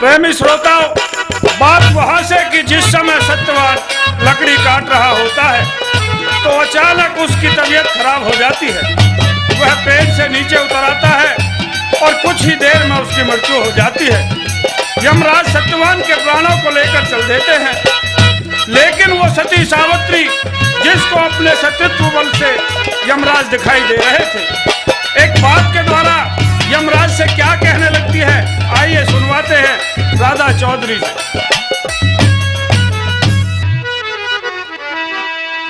प्रेमी श्रोताओं, बात वहां से कि जिस समय सत्यवान लकड़ी काट रहा होता है तो अचानक उसकी तबीयत खराब हो जाती है। वह पेड़ से नीचे उतर आता है और कुछ ही देर में उसकी मृत्यु हो जाती है। यमराज सत्यवान के प्राणों को लेकर चल देते हैं, लेकिन वो सती सावित्री जिसको अपने सतीत्व बल से यमराज दिखाई दे रहे थे, एक बात के द्वारा यमराज से क्या कहने लगती है, आइए सुनवाते हैं राधा चौधरी से।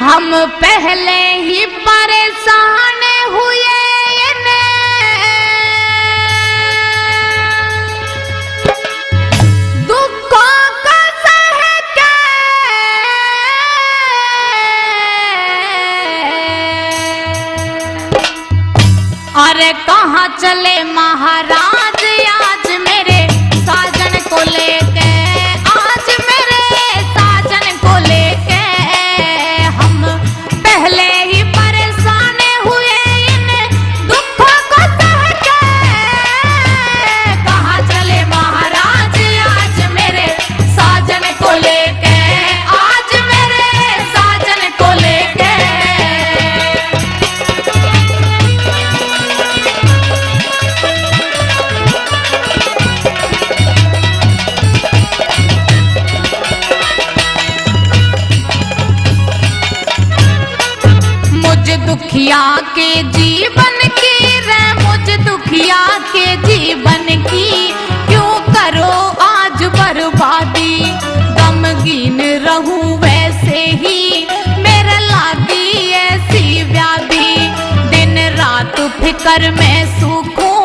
हम पहले ही परेशान हुए दुखों को सह के, अरे कहाँ चले महाराज आज मेरे साजन को लेके, आज मेरे साजन को लेके। हम पहले ही परेशान हुए इन दुखों को सह के, कहाँ चले महाराज आज मेरे साजन को लेके, आज मेरे साजन को लेके। दुखिया के जीवन की रे, मुझ दुखिया के जीवन की क्यों करो आज बर्बादी। गमगीन रहूं वैसे ही मेरे लागी ऐसी व्याधि, दिन रात फिकर में सूखूं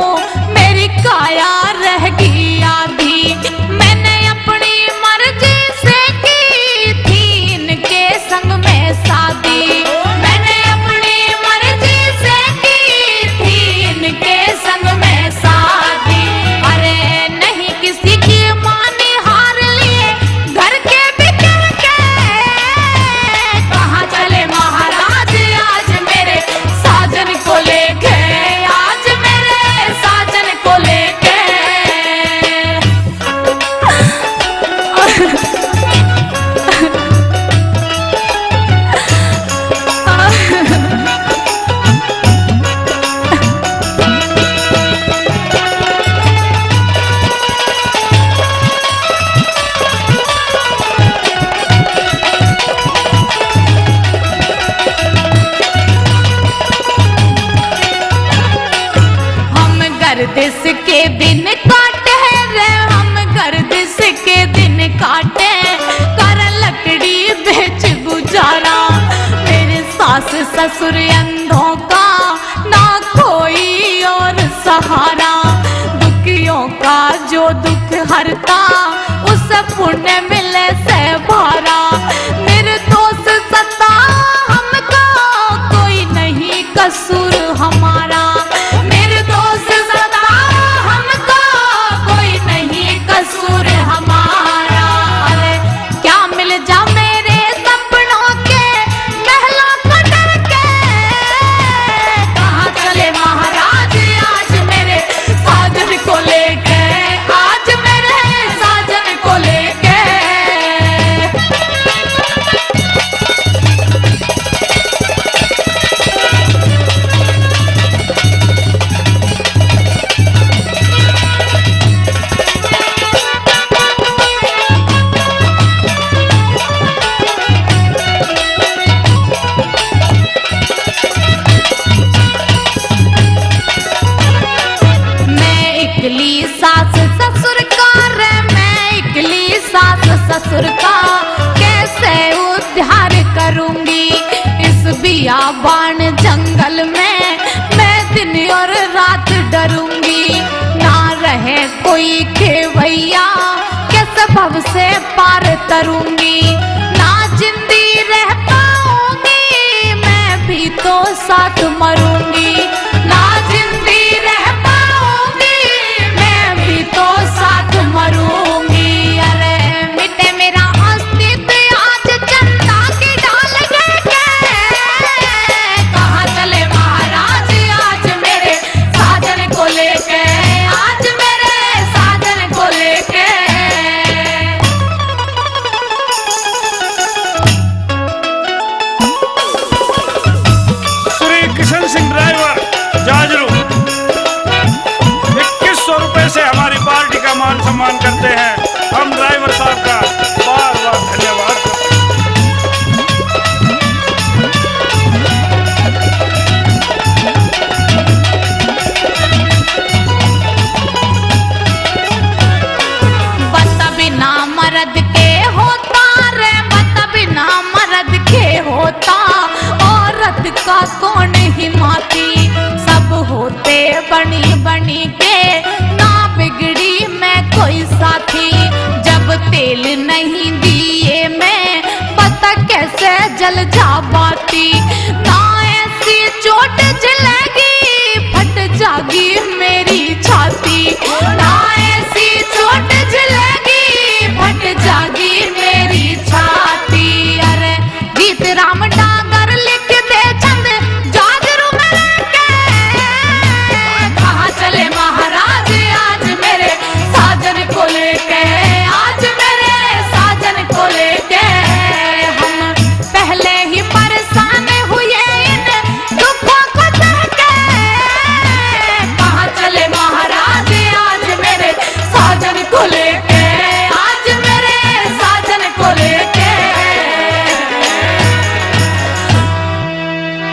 मेरी काया रहेगी आधी। मैंने अपनी मर्जी से की थी इनके संग में शादी, के संग में शादी। अरे नहीं किसी की मानी हार लिए घर के बिकर के, कहाँ चले महाराज आज मेरे साजन को लेके, आज मेरे साजन को लेके। गर्दिश के दिन काटे रे, हम गर्दिश के दिन काटे, कर लकड़ी बेच गुजारा। मेरे सास ससुर अंधों का ना कोई और सहारा, दुखियों का जो दुख हरता उसे पुण्य मिले से भारा। निर्दोष सता हमको कोई नहीं कसूर हमारा, निर्दोष कसूर हमारा। अरे क्या मिल जा मेरे सपनों के महलों को डर के, कहाँ चले महाराज आज मेरे साजन को लेके, आज मेरे साजन को लेके। सास ससुर का रे, मैं इकली सास ससुर का कैसे उद्धार करूंगी। इस बियाबान जंगल में मैं दिन और रात डरूंगी, ना रहे कोई खेवैया कैसे भव से पार तरूंगी। ना जिंदी रह पाऊंगी मैं भी तो साथ मरूंगी, ना जिंदी रह तो साथ मरूंगी। अरे मिटे मेरा अस्तित्व आज चंदा की डाल के, कहाँ चले महाराज आज मेरे साजन को लेके, आज मेरे साजन को लेके। हमारी पार्टी का मान सम्मान करते हैं। हम ड्राइवर साहब का बार बार धन्यवाद करते हैं। बता बिना मर्द के होता रे, बता बिना मर्द के होता, औरत का कौन हिमाती, सब होते बनी बनी के, ना बिगड़ी मैं कोई साथी, जब तेल नहीं दिए मैं पता कैसे जल जा बाती, ना ऐसी चोट जिल